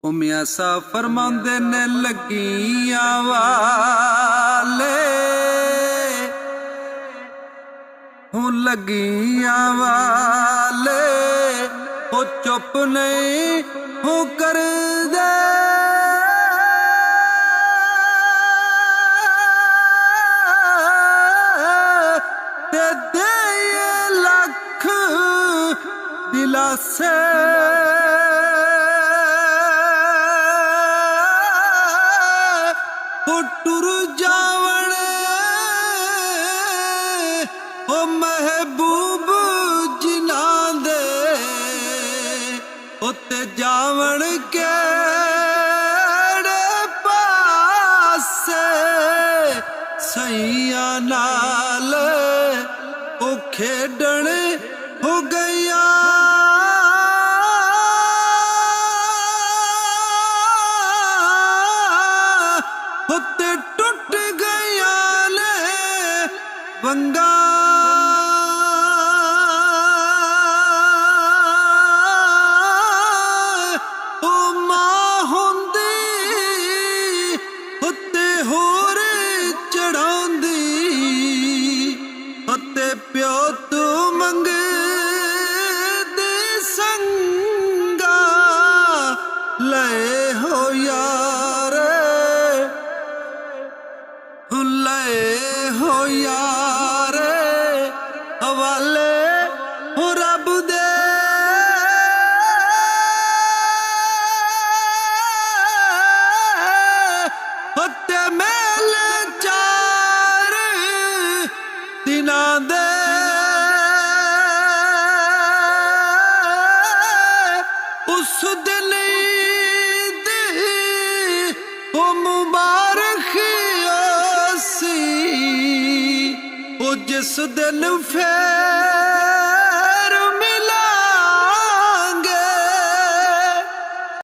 ओ मियां साहब फरमांदे ने लगियां वाले हूं लगियां वाले ओ चुप नहीं हूं कर दे ते दे लख दिलासे टुर जावण ओ महबूब जिना दे उत्ते जावण केड़े पासे सैया नाल ओ खेडण हो गया उत्ते टुट गया ने वंगा ओ मां हुंदी उत्ते होर चढ़ांदी उत्ते प्यो तू मंगदी संगा ले हो यार लए हो यार हवाले हो रब दे उत्ते मेले चार दिना दे उस दिन दी ओ मुबारक जिस दिन फिर